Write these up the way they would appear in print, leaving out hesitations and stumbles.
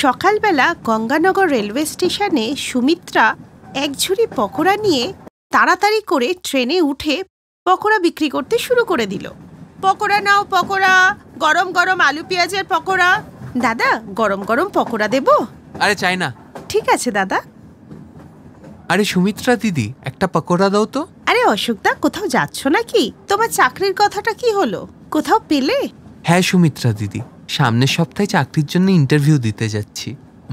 সকালবেলা গঙ্গানগর রেলওয়ে স্টেশনে সুমিত্রা এক ঝুড়ি পকোড়া নিয়ে তাড়াতাড়ি করে ট্রেনে উঠে পকোড়া বিক্রি করতে শুরু করে দিল। পকোড়া নাও, পকোড়া, গরম গরম আলু পেঁয়াজের পকোড়া। দাদা, গরম গরম পকোড়া দেব? আরে চাই না। ঠিক আছে দাদা। আরে সুমিত্রা দিদি, একটা পকোড়া দাও তো। আরে অশোকদা, কোথাও যাচ্ছ নাকি? তোমার চাকরির কথাটা কি হলো? কোথাও পেলে? হ্যাঁ সুমিত্রা দিদি, সামনের সপ্তাহে চাকরির জন্য ইন্টারভিউ দিতে যাচ্ছি।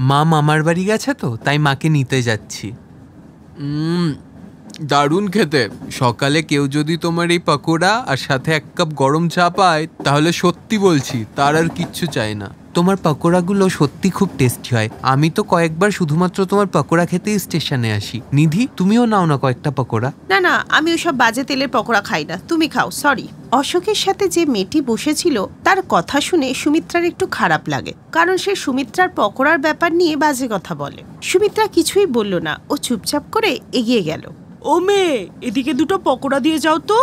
মা মামার বাড়ি গেছে তো, তাই মাকে নিতে যাচ্ছি। দারুণ খেতে। সকালে কেউ যদি তোমার এই পকোড়া আর সাথে এক কাপ গরম চা পায়, তাহলে সত্যি বলছি তার আর কিচ্ছু চাই না। তোমার পকোড়াগুলো সত্যি খুব টেস্টি হয়। আমি তো কয়েকবার শুধুমাত্র তোমার পকোড়া খেতেই স্টেশনে আসি। নিধি, তুমিও নাও না কয়েকটা পকোড়া। না না, আমি ওসব বাজে তেলের পকোড়া খাই না, তুমি খাও। সরি। অশোকের সাথে যে মেয়েটি বসেছিল তার কথা শুনে সুমিত্রার একটু খারাপ লাগে, কারণ সে সুমিত্রার পকোড়ার ব্যাপার নিয়ে বাজে কথা বলে। সুমিত্রা কিছুই বলল না, ও চুপচাপ করে এগিয়ে গেল। ও মেয়ে, এদিকে দুটো পকোড়া দিয়ে যাও তো।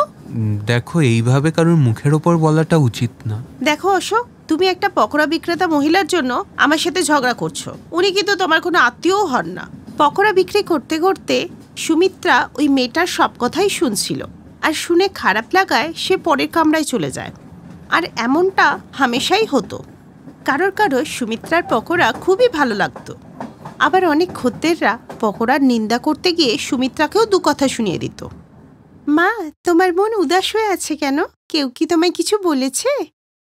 দেখো, এইভাবে কারোর মুখের ওপর বলাটা উচিত না। দেখো অশোক, তুমি একটা পকোড়া বিক্রেতা মহিলার জন্য আমার সাথে ঝগড়া করছো। উনি কিন্তু তোমার কোনো আত্মীয়ও হন না। পকোড়া বিক্রি করতে করতে সুমিত্রা ওই মেয়েটার সব কথাই শুনছিল, আর শুনে খারাপ লাগায় সে পরের কামরায় চলে যায়। আর এমনটা হামেশাই হতো। কারোর কারোর সুমিত্রার পকোড়া খুবই ভালো লাগতো। আবার অনেক খদ্দেররা পকোড়ার নিন্দা করতে গিয়ে সুমিত্রাকেও দু কথা শুনিয়ে দিত। মা, তোমার মন উদাস হয়ে আছে কেন? কেউ কি তোমায় কিছু বলেছে?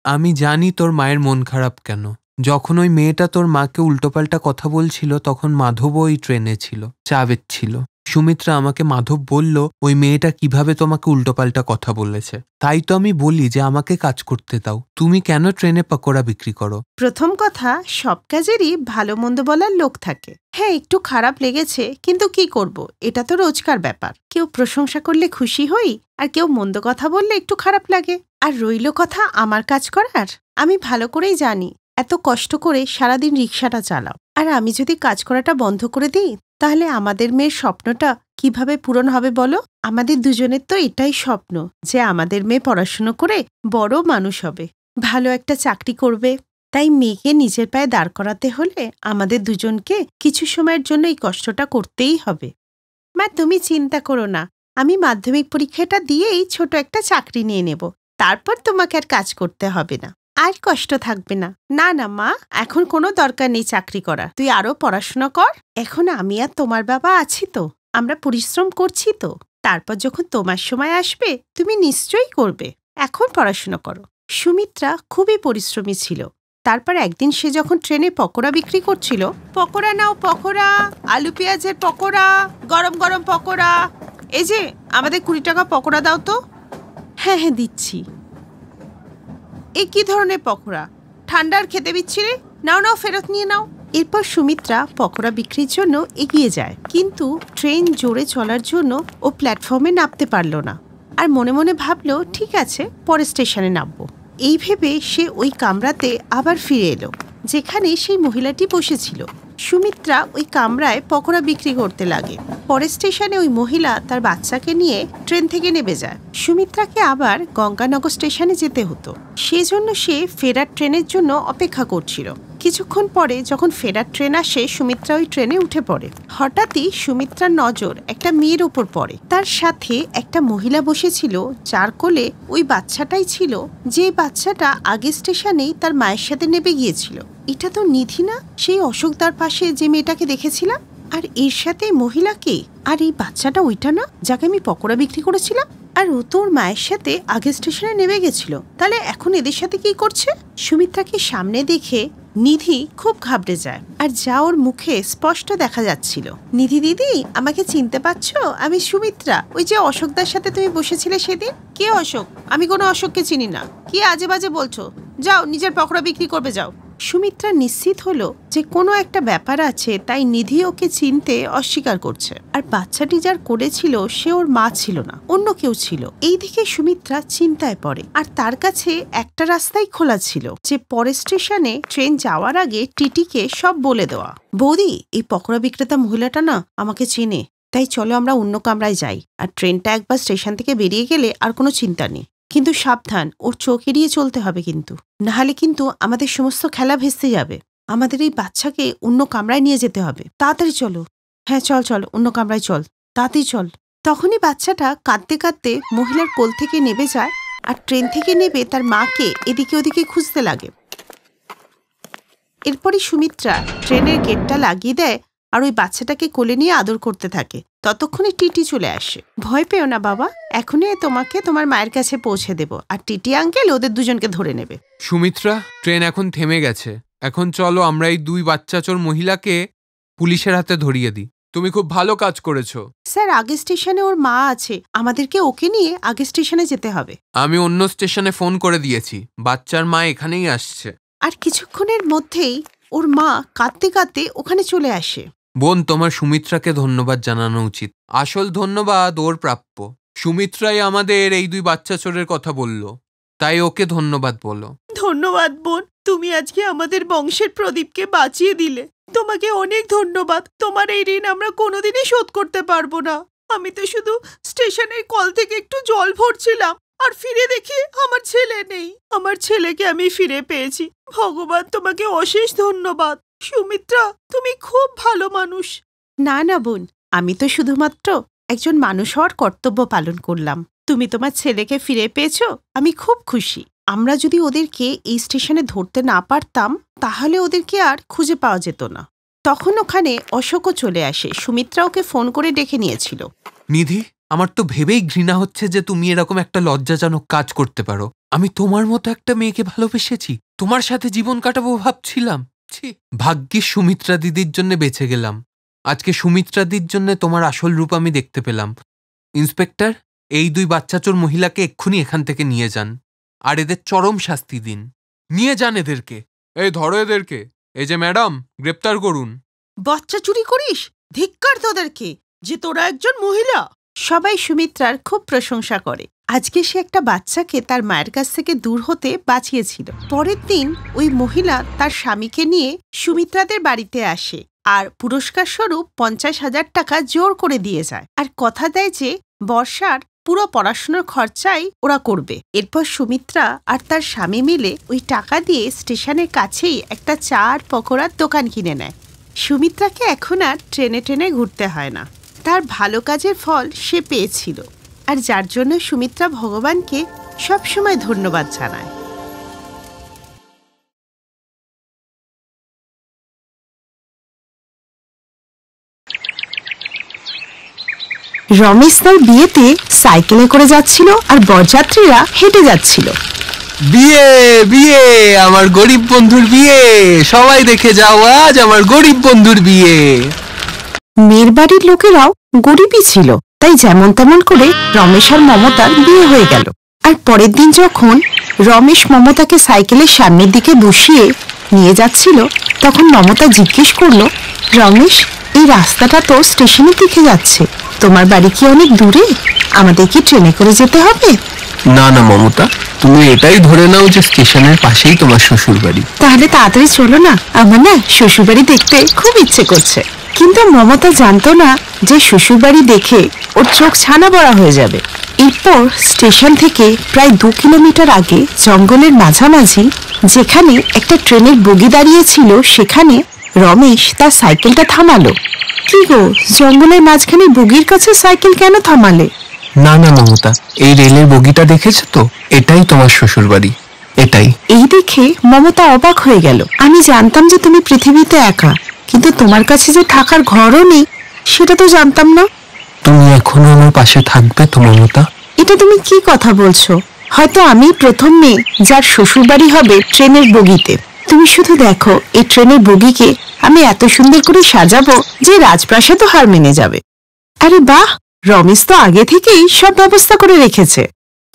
আমি জানি তোর মায়ের মন খারাপ কেন। যখন ওই মেয়েটা তোর মাকে উল্টোপাল্টা কথা বলছিল, তখন মাধবও ওই ট্রেনে ছিল, চা বেচছিল। সুমিত্রা আমাকে মাধব বলল ওই মেয়েটা কিভাবে তোমাকে উল্টোপাল্টা কথা বলেছে। তাই তো আমি বলি যে আমাকে কাজ করতে দাও। তুমি কেন ট্রেনে পকোড়া বিক্রি করো? প্রথম কথা, সব কাজেরই ভালো মন্দ বলার লোক থাকে। হ্যাঁ, একটু খারাপ লেগেছে, কিন্তু কি করব, এটা তো রোজকার ব্যাপার। কেউ প্রশংসা করলে খুশি হই, আর কেউ মন্দ কথা বললে একটু খারাপ লাগে। আর রইল কথা আমার কাজ করার, আমি ভালো করেই জানি এত কষ্ট করে সারাদিন রিক্সাটা চালাও, আর আমি যদি কাজ করাটা বন্ধ করে দিই, তাহলে আমাদের মেয়ের স্বপ্নটা কিভাবে পূরণ হবে বলো? আমাদের দুজনের তো এটাই স্বপ্ন যে আমাদের মেয়ে পড়াশুনো করে বড় মানুষ হবে, ভালো একটা চাকরি করবে। তাই মেয়েকে নিজের পায়ে দাঁড় করাতে হলে আমাদের দুজনকে কিছু সময়ের জন্য এই কষ্টটা করতেই হবে। মা, তুমি চিন্তা করো না, আমি মাধ্যমিক পরীক্ষাটা দিয়েই ছোট একটা চাকরি নিয়ে নেব। তারপর তোমাকে আর কাজ করতে হবে না, আর কষ্ট থাকবে না। না না মা, এখন কোনো দরকার নেই চাকরি করা, তুই আরো পড়াশোনা কর। এখন আমি আর তোমার বাবা আছি তো, আমরা পরিশ্রম করছি তো। তারপর যখন তোমার সময় আসবে তুমি নিশ্চয়ই করবে। এখন পড়াশোনা করো। সুমিত্রা খুবই পরিশ্রমী ছিল। তারপর একদিন সে যখন ট্রেনে পকোড়া বিক্রি করছিল, পকোড়া নাও, পকোড়া, আলু পেঁয়াজের পকোড়া, গরম গরম পকোড়া, এই যে আমাদের 20 টাকা পকোড়া দাও তো। হ্যাঁ হ্যাঁ দিচ্ছি। এ কি ধরনের পকোড়া? ঠান্ডার খেতে বিচ্ছিরে, নাও নাও, ফেরত নিয়ে নাও। এরপর সুমিত্রা পকোড়া বিক্রির জন্য এগিয়ে যায়, কিন্তু ট্রেন জোরে চলার জন্য ও প্ল্যাটফর্মে নামতে পারল না। আর মনে মনে ভাবল, ঠিক আছে, পরে স্টেশনে নামবো। এই ভেবে সে ওই কামরাতে আবার ফিরে এলো যেখানে সেই মহিলাটি বসেছিল। সুমিত্রা ওই কামরায় পকোড়া বিক্রি করতে লাগে। পরের স্টেশনে ওই মহিলা তার বাচ্চাকে নিয়ে ট্রেন থেকে নেমে যায়। সুমিত্রাকে আবার গঙ্গানগর স্টেশনে যেতে হতো, সেজন্য সে ফেরার ট্রেনের জন্য অপেক্ষা করছিল। কিছুক্ষণ পরে যখন ফেরার ট্রেন আসে, সুমিত্রা ওই ট্রেনে উঠে পড়ে। হঠাৎই সুমিত্রার নজর একটা মেয়ের ওপর পড়ে। তার সাথে একটা মহিলা বসেছিল, যার কোলে ওই বাচ্চাটাই ছিল, যে বাচ্চাটা আগের স্টেশনেই তার মায়ের সাথে নেমে গিয়েছিল। এটা তো নিধি না, সেই অশোকদার পাশে যে মেয়েটাকে দেখেছিলাম? আর এর সাথে মহিলাকে, আর এই বাচ্চাটা ওইটা না যাকে আমি পকোড়া বিক্রি করেছিলাম? আর ও তোর মায়ের সাথে আগের স্টেশনে নেমে গেছিল, তাহলে এখন এদের সাথে কি করছে? সুমিত্রাকে সামনে দেখে নিধি খুব ঘাবড়ে যায়, আর যা ওর মুখে স্পষ্ট দেখা যাচ্ছিল। নিধি দিদি, আমাকে চিনতে পারছো? আমি সুমিত্রা, ওই যে অশোকদার সাথে তুমি বসেছিলে সেদিন। কে অশোক? আমি কোনো অশোককে চিনি না। কি আজে বাজে বলছো? যাও, নিজের পকোড়া বিক্রি করবে যাও। সুমিত্রা নিশ্চিত হলো যে কোনো একটা ব্যাপার আছে, তাই নিধি ওকে চিনতে অস্বীকার করছে। আর বাচ্চাটি যার করেছিল সে ওর মা ছিল না, অন্য কেউ ছিল। এই দিকে সুমিত্রা চিন্তায় পড়ে, আর তার কাছে একটা রাস্তাই খোলা ছিল, যে পরের স্টেশনে ট্রেন যাওয়ার আগে টিটিকে সব বলে দেওয়া। বৌদি, এই পকোড়া বিক্রেতা মহিলাটা না আমাকে চেনে, তাই চলো আমরা অন্য কামরায় যাই। আর ট্রেনটা একবার স্টেশন থেকে বেরিয়ে গেলে আর কোনো চিন্তা নেই, কিন্তু সাবধান, ওর চোখ এড়িয়ে চলতে হবে কিন্তু, নাহলে কিন্তু আমাদের সমস্ত খেলা ভেস্তে যাবে। আমাদের এই বাচ্চাকে অন্য কামরায় নিয়ে যেতে হবে, তাড়াতাড়ি চলো। হ্যাঁ চল চল, অন্য কামরায় চল, তাড়াতাড়ি চল। তখনই বাচ্চাটা কাঁদতে কাঁদতে মহিলার কোল থেকে নেমে যায় আর ট্রেন থেকে নেমে তার মাকে এদিকে ওদিকে খুঁজতে লাগে। এরপরই সুমিত্রা ট্রেনের গেটটা লাগিয়ে দেয় আর ওই বাচ্চাটাকে কোলে নিয়ে আদর করতে থাকে। ততক্ষণে টিটি চলে আসে। ভয় পেও না বাবা, এখনই তোমাকে তোমার মায়ের কাছে পৌঁছে দেব, আর টিটি আঙ্কেল ওদের দুজনকে ধরে নেবে। সুমিত্রা, ট্রেন এখন থেমে গেছে। এখন চলো আমরা এই 2 বাচ্চা চোর মহিলাকে পুলিশের হাতে ধরিয়ে দিই। তুমি খুব ভালো কাজ করেছো। স্যার, আগে স্টেশনে ওর মা আছে, আমাদেরকে ওকে নিয়ে আগে স্টেশনে যেতে হবে। আমি অন্য স্টেশনে ফোন করে দিয়েছি, বাচ্চার মা এখানেই আসছে। আর কিছুক্ষণের মধ্যেই ওর মা কাঁদতে কাঁদতে ওখানে চলে আসে। বোন, তোমার সুমিত্রাকে ধন্যবাদ জানানো উচিত। আসল ধন্যবাদ ওর প্রাপ্য। সুমিত্রাই আমাদের এই 2 বাচ্চা চোরের কথা বলল, তাই ওকে ধন্যবাদ বলো। ধন্যবাদ বোন, তুমি আজকে আমাদের বংশের প্রদীপকে বাঁচিয়ে দিলে। তোমাকে অনেক ধন্যবাদ। তোমার এই ঋণ আমরা কোনোদিনই শোধ করতে পারবো না। আমি তো শুধু স্টেশনের কল থেকে একটু জল ভরছিলাম আর ফিরে দেখি আমার ছেলে নেই। আমার ছেলেকে আমি ফিরে পেয়েছি। ভগবান তোমাকে অশেষ ধন্যবাদ। সুমিত্রা, তুমি খুব ভালো মানুষ। না না বোন, আমি তো শুধুমাত্র একজন মানুষ হওয়ার কর্তব্য পালন করলাম। তুমি তোমার ছেলেকে ফিরে পেয়েছো, আমি খুব খুশি। আমরা যদি ওদেরকে এই স্টেশনে ধরতে না পারতাম তাহলে ওদেরকে আর খুঁজে পাওয়া যেত না। তখন ওখানে অশোকও চলে আসে। সুমিত্রা ওকে ফোন করে ডেকে নিয়েছিল। নিধি, আমার তো ভেবেই ঘৃণা হচ্ছে যে তুমি এরকম একটা লজ্জাজনক কাজ করতে পারো। আমি তোমার মতো একটা মেয়েকে ভালোবেসেছি, তোমার সাথে জীবন কাটাবো ভাবছিলাম। ছি, ভাগ্যিস সুমিত্রা দিদির জন্য বেঁচে গেলাম। আজকে সুমিত্রা দিদির জন্য তোমার আসল রূপ আমি দেখতে পেলাম। ইন্সপেক্টর, এই 2 বাচ্চা চোর মহিলাকে এক্ষুনি এখান থেকে নিয়ে যান আর এদের চরম শাস্তি দিন। নিয়ে যান এদেরকে। এই ধরো এদেরকে। এই যে ম্যাডাম, গ্রেপ্তার করুন। বাচ্চা চুরি করিস? ধিক্কার তোদেরকে যে তোরা একজন মহিলা। সবাই সুমিত্রার খুব প্রশংসা করে। আজকে সে একটা বাচ্চাকে তার মায়ের কাছ থেকে দূর হতে বাঁচিয়েছিল। পরের দিন ওই মহিলা তার স্বামীকে নিয়ে সুমিত্রাদের বাড়িতে আসে আর পুরস্কার স্বরূপ 50,000 টাকা জোর করে দিয়ে যায় আর কথা দেয় যে বর্ষার পুরো পড়াশোনার খরচাই ওরা করবে। এরপর সুমিত্রা আর তার স্বামী মিলে ওই টাকা দিয়ে স্টেশনের কাছেই একটা চা আর পকোড়ার দোকান কিনে নেয়। সুমিত্রাকে এখন আর ট্রেনে ট্রেনে ঘুরতে হয় না। তার ভালো কাজের ফল সে পেয়েছিল, আর যার জন্য সুমিত্রা ভগবানকে সবসময় ধন্যবাদ জানায়। রমেশ তার বিয়েতে সাইকেলে করে যাচ্ছিল আর বরযাত্রীরা হেঁটে যাচ্ছিল। বিয়ে বিয়ে, আমার গরিব বন্ধুর বিয়ে। সবাই দেখে যাও, আজ আমার গরিব বন্ধুর বিয়ে। মেয়ের বাড়ির লোকেরাও গরিবই ছিল, তাই যেমন তেমন করে রমেশ আর মমতার বিয়ে হয়ে গেল। আর পরের দিন যখন রমেশ মমতাকে সাইকেলের সামনের দিকে বসিয়ে নিয়ে যাচ্ছিল, তখন মমতা জিজ্ঞেস করলো, রমেশ, এই রাস্তাটা তো স্টেশনের দিকে যাচ্ছে, তোমার বাড়ি কি অনেক দূরে? আমাদের কি ট্রেনে করে যেতে হবে? না না মমতা, তুমি এটাই ধরে নাও যে স্টেশনের পাশেই তোমার শ্বশুর বাড়ি। তাহলে তাড়াতাড়ি চলো না, আমার না শ্বশুর বাড়ি দেখতে খুব ইচ্ছে করছে। কিন্তু মমতা জানতো না যে শ্বশুর বাড়ি দেখে ওর চোখ ছানা বড়া হয়ে যাবে। এরপর স্টেশন থেকে প্রায় 2 কিলোমিটার আগে জঙ্গলের মাঝামাঝি যেখানে একটা ট্রেনের বগি দাঁড়িয়ে ছিল, সেখানে রমেশ তার সাইকেলটা থামালো। কি গো, জঙ্গলের মাঝখানে বগির কাছে সাইকেল কেন থামালে? না না মমতা, এই রেলের বগিটা দেখেছো তো, এটাই তোমার শ্বশুর বাড়ি, এটাই। এই দেখে মমতা অবাক হয়ে গেল। আমি জানতাম যে তুমি পৃথিবীতে একা, কিন্তু তোমার কাছে যে থাকার ঘরও নেই সেটা তো জানতাম না। তুমি এখনো আমার পাশে থাকবে তো মমতা? এটা তুমি কি কথা বলছো? হয়তো আমি প্রথম মেয়ে যার শ্বশুর বাড়ি হবে ট্রেনের বগিতে। তুমি শুধু দেখো, এই ট্রেনের বগিকে আমি এত সুন্দর করে সাজাবো যে রাজপ্রাসাদও হার মেনে যাবে। আরে বাহ, রমেশ তো আগে থেকেই সব ব্যবস্থা করে রেখেছে।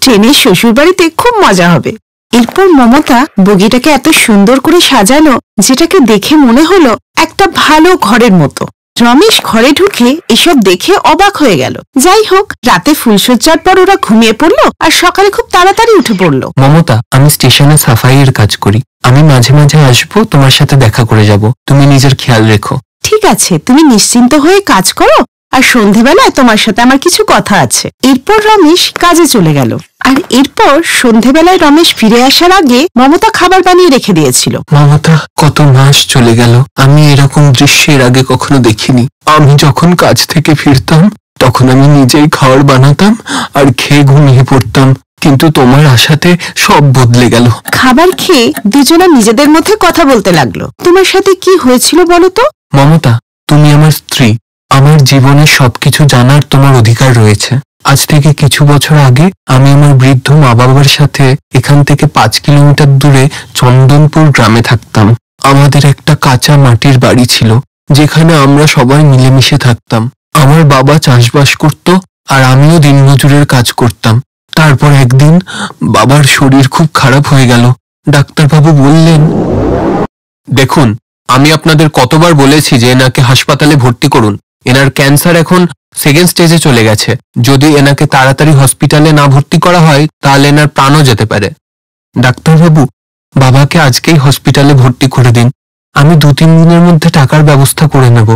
ট্রেনের শ্বশুর বাড়িতে খুব মজা হবে। এরপর মমতা বগিটাকে এত সুন্দর করে সাজালো যেটাকে দেখে মনে হলো একটা ভালো ঘরের মতো। রমেশ ঘরে ঢুকে এসব দেখে অবাক হয়ে গেল। যাই হোক, রাতে ফুলসজ্জার পর ওরা ঘুমিয়ে পড়লো আর সকালে খুব তাড়াতাড়ি উঠে পড়লো। মমতা, আমি স্টেশনে সাফাইয়ের কাজ করি, আমি মাঝে মাঝে আসবো, তোমার সাথে দেখা করে যাব। তুমি নিজের খেয়াল রেখো। ঠিক আছে, তুমি নিশ্চিন্ত হয়ে কাজ করো, আর সন্ধেবেলায় তোমার সাথে আমার কিছু কথা আছে। এরপর রমেশ কাজে চলে গেল আর এরপর সন্ধেবেলায় রমেশ ফিরে আসার আগে মমতা খাবার বানিয়ে রেখে দিয়েছিল। মমতা, কত মাস চলে গেল, আমি এরকম দৃশ্যের আগে কখনো দেখিনি। আমি যখন কাজ থেকে ফিরতাম তখন আমি নিজেই খাবার বানাতাম আর খেয়ে ঘুমিয়ে পড়তাম, কিন্তু তোমার আশাতে সব বদলে গেল। খাবার খেয়ে দুজনা নিজেদের মধ্যে কথা বলতে লাগলো। তোমার সাথে কি হয়েছিল বলো তো? মমতা, তুমি আমার স্ত্রী, আমার জীবনের সবকিছু জানার তোমার অধিকার রয়েছে। আজ থেকে কিছু বছর আগে আমি আমার বৃদ্ধ মা বাবার সাথে এখান থেকে 5 কিলোমিটার দূরে চন্দনপুর গ্রামে থাকতাম। আমাদের একটা কাঁচা মাটির বাড়ি ছিল যেখানে আমরা সবাই মিলেমিশে থাকতাম। আমার বাবা চাষবাস করত আর আমিও দিনমজুরের কাজ করতাম। তারপর একদিন বাবার শরীর খুব খারাপ হয়ে গেল। ডাক্তারবাবু বললেন, দেখুন, আমি আপনাদের কতবার বলেছি যে এনাকে হাসপাতালে ভর্তি করুন। এনার ক্যান্সার এখন 2nd স্টেজে চলে গেছে। যদি এনাকে তাড়াতাড়ি হসপিটালে না ভর্তি করা হয় তাহলে এনার প্রাণও যেতে পারে। ডাক্তারবাবু, বাবাকে আজকেই হসপিটালে ভর্তি করে দিন। আমি 2-3 দিনের মধ্যে টাকার ব্যবস্থা করে নেব।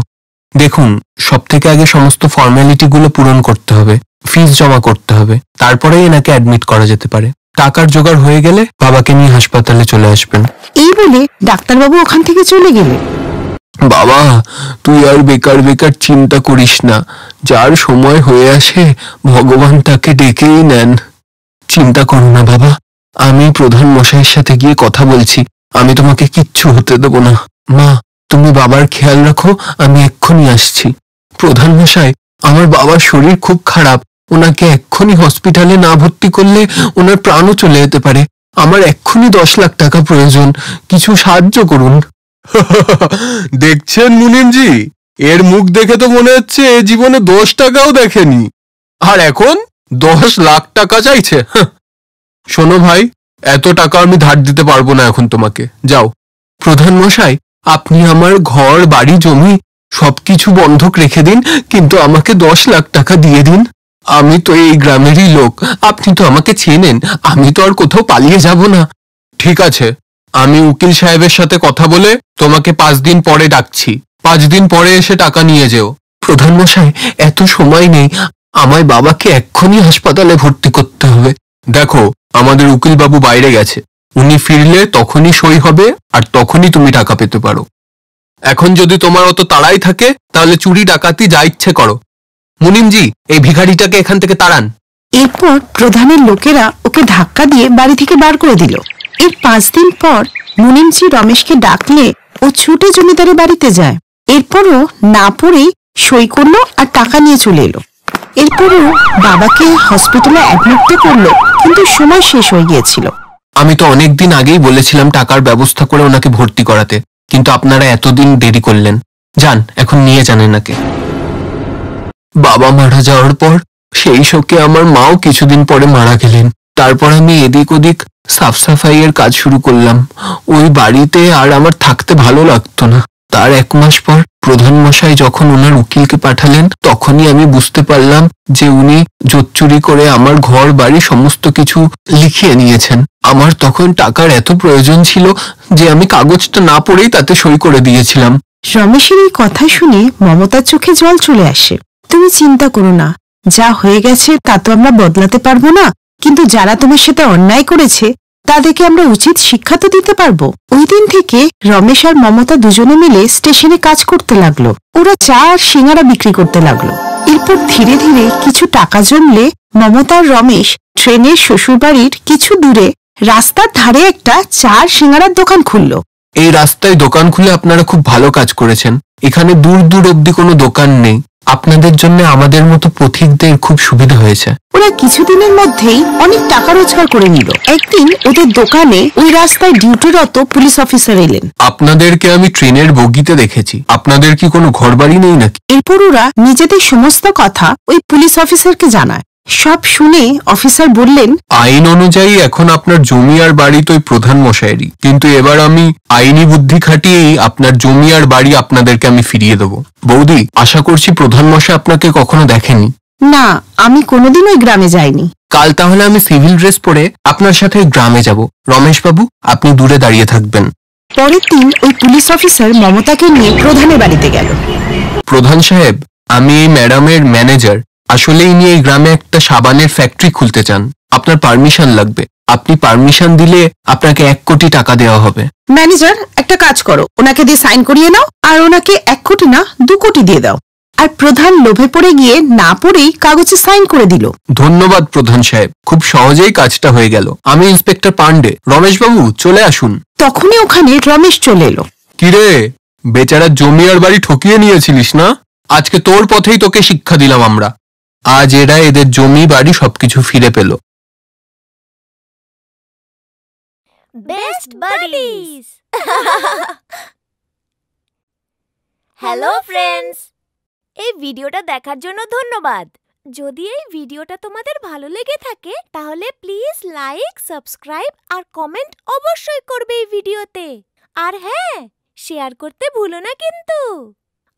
দেখুন, সবথেকে আগে সমস্ত ফর্মালিটিগুলো পূরণ করতে হবে, ফিস জমা করতে হবে, তারপরেই এনাকে অ্যাডমিট করা যেতে পারে। টাকার জোগাড় হয়ে গেলে বাবাকে নিয়ে হাসপাতালে চলে আসবেন। এই বলে ডাক্তারবাবু ওখান থেকে চলে গেলেন। বাবা, তুই আর বেকার বেকার চিন্তা করিস না। যার সময় হয়ে আসে ভগবান তাকে ডেকেই নেন। চিন্তা করো না বাবা, আমি প্রধান মশাইয়ের সাথে গিয়ে কথা বলছি। আমি তোমাকে কিচ্ছু হতে দেবো না। মা, তুমি বাবার খেয়াল রাখো, আমি এক্ষুনি আসছি। প্রধান মশাই, আমার বাবার শরীর খুব খারাপ। ওনাকে এক্ষুনি হসপিটালে না ভর্তি করলে ওনার প্রাণও চলে যেতে পারে। আমার এক্ষুনি 10 লাখ টাকা প্রয়োজন, কিছু সাহায্য করুন। দেখছেন মুনিমজি, এর মুখ দেখে তো মনে হচ্ছে এ জীবনে 10 টাকাও দেখেনি, আর এখন 10 লাখ টাকা চাইছে। শোনো ভাই, এত টাকা আমি ধার দিতে পারবো না এখন তোমাকে, যাও। প্রধান মশাই, আপনি আমার ঘর বাড়ি জমি সবকিছু বন্ধক রেখে দিন, কিন্তু আমাকে 10 লাখ টাকা দিয়ে দিন। আমি তো এই গ্রামেরই লোক, আপনি তো আমাকে চেনেন, আমি তো আর কোথাও পালিয়ে যাব না। ঠিক আছে, আমি উকিল সাহেবের সাথে কথা বলে তোমাকে 5 দিন পরে ডাকছি। 5 দিন পরে এসে টাকা নিয়ে যেও। প্রধান মশাই, এত সময় নেই, আমায় বাবাকে এক্ষুনি হাসপাতালে ভর্তি করতে হবে। দেখো, আমাদের উকিল বাবু বাইরে গেছে, উনি ফিরলে তখনই সই হবে আর তখনই তুমি টাকা পেতে পারো। এখন যদি তোমার অত তাড়াই থাকে তাহলে চুরি ডাকাতি যা ইচ্ছে করো। মুনিমজি, এই ভিখারিটাকে এখান থেকে তাড়ান। এরপর প্রধানের লোকেরা ওকে ধাক্কা দিয়ে বাড়ি থেকে বার করে দিল। এর 5 দিন পর মুনিমজি রমেশকে ডাকলে ও ছুটে জমিদারের বাড়িতে যায়। এরপরও না পড়েই সই করলো আর টাকা নিয়ে চলে এলো। এরপরও বাবাকে হসপিটালে অ্যাডমিট তো করলো, কিন্তু সময় শেষ হয়ে গিয়েছিল। আমি তো অনেকদিন আগেই বলেছিলাম টাকার ব্যবস্থা করে ওনাকে ভর্তি করাতে, কিন্তু আপনারা এতদিন দেরি করলেন। যান, এখন নিয়ে যান এনাকে। বাবা মারা যাওয়ার পর সেই শোকে আমার মাও কিছুদিন পরে মারা গেলেন। তারপর আমি এদিক ওদিক সাফ সাফাইয়ের কাজ শুরু করলাম। ওই বাড়িতে আর আমার থাকতে ভালো লাগতো না। তার 1 মাস পর প্রধান মশাই যখন ওনার উকিলকে পাঠালেন, তখনই আমি বুঝতে পারলাম যে উনি জোচ্চুরি করে আমার ঘর বাড়ি সমস্ত কিছু লিখিয়ে নিয়েছেন। আমার তখন টাকার এত প্রয়োজন ছিল যে আমি কাগজটা না পড়েই তাতে সই করে দিয়েছিলাম। রমেশের এই কথা শুনে মমতার চোখে জল চলে আসে। তুমি চিন্তা করো না, যা হয়ে গেছে তা তো আমরা বদলাতে পারবো না, কিন্তু যারা তোমার সাথে অন্যায় করেছে তাদেরকে আমরা উচিত শিক্ষা তো দিতে পারবো। ওই দিন থেকে রমেশ আর মমতা দুজনে মিলে স্টেশনে কাজ করতে লাগলো। ওরা চা আর সিঙ্গারা বিক্রি করতে লাগলো। এরপর ধীরে ধীরে কিছু টাকা জমলে মমতা আর রমেশ ট্রেনের শ্বশুরবাড়ির কিছু দূরে রাস্তার ধারে একটা চা আর সিঙ্গারার দোকান খুললো। এই রাস্তায় দোকান খুলে আপনারা খুব ভালো কাজ করেছেন। এখানে দূর দূর অব্দি কোনো দোকান নেই। আপনাদের জন্য আমাদের মতো পথিকদের খুব সুবিধা হয়েছে। ওরা কিছুদিনের মধ্যেই অনেক টাকা রোজগার করে নিল। একদিন ওদের দোকানে ওই রাস্তায় ডিউটিরত পুলিশ অফিসার এলেন। আপনাদেরকে আমি ট্রেনের বগিতে দেখেছি, আপনাদের কি কোনো ঘরবাড়ি নেই নাকি? এরপর ওরা নিজেদের সমস্ত কথা ওই পুলিশ অফিসারকে জানায়। সব শুনে অফিসার বললেন, আইন অনুযায়ী এখন আপনার জমি আর বাড়ি তো প্রধান মশাইয়েরই, কিন্তু এবার আমি আইনি বুদ্ধি খাটিয়েই আপনার জমি আর বাড়ি আপনাদেরকে আমি ফিরিয়ে দেবো। বৌদি, আশা করছি প্রধান মশাই আপনাকে কখনো দেখেনি। না, আমি কোনোদিন ওই গ্রামে যাইনি। কাল তাহলে আমি সিভিল ড্রেস পরে আপনার সাথে গ্রামে যাব। রমেশ বাবু, আপনি দূরে দাঁড়িয়ে থাকবেন। পরের দিন ওই পুলিশ অফিসার মমতাকে নিয়ে প্রধানের বাড়িতে গেল। প্রধান সাহেব, আমি এই ম্যাডামের ম্যানেজার। আসলে ইনি এই গ্রামে একটা সাবানের ফ্যাক্টরি খুলতে চান। আপনার পারমিশন লাগবে। আপনি পারমিশন দিলে আপনাকে 1 কোটি টাকা দেওয়া হবে। ম্যানেজার, একটা কাজ করো, ওনাকে দিয়ে সাইন করিয়ে নাও আর ওনাকে 1 কোটি না 2 কোটি দিয়ে দাও। আর প্রধান লোভে পড়ে গিয়ে না পড়েই কাগজে সাইন করে দিল। ধন্যবাদ প্রধান সাহেব, খুব সহজেই কাজটা হয়ে গেল। আমি ইন্সপেক্টর পান্ডে। রমেশবাবু চলে আসুন। তখনই ওখানে রমেশ চলে এলো। কিরে, বেচারা জমি আর বাড়ি ঠকিয়ে নিয়েছিলিস না? আজকে তোর পথেই তোকে শিক্ষা দিলাম আমরা। আজ এরা এদের জমি বাড়ি সবকিছু ফিরে পেল। Best buddies. হ্যালো ফ্রেন্ডস, এই ভিডিওটা দেখার জন্য ধন্যবাদ। যদি এই ভিডিওটা তোমাদের ভালো লেগে থাকে তাহলে প্লিজ লাইক, সাবস্ক্রাইব আর কমেন্ট অবশ্যই করবে এই ভিডিওতে। আর হ্যাঁ, শেয়ার করতে ভুলো না কিন্তু।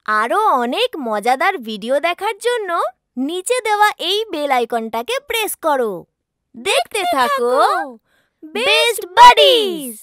আরো অনেক মজাদার ভিডিও দেখার জন্য নিচে দেওয়া এই বেল আইকনটাকে প্রেস করো। দেখতে থাকো বেস্ট বাডিজ।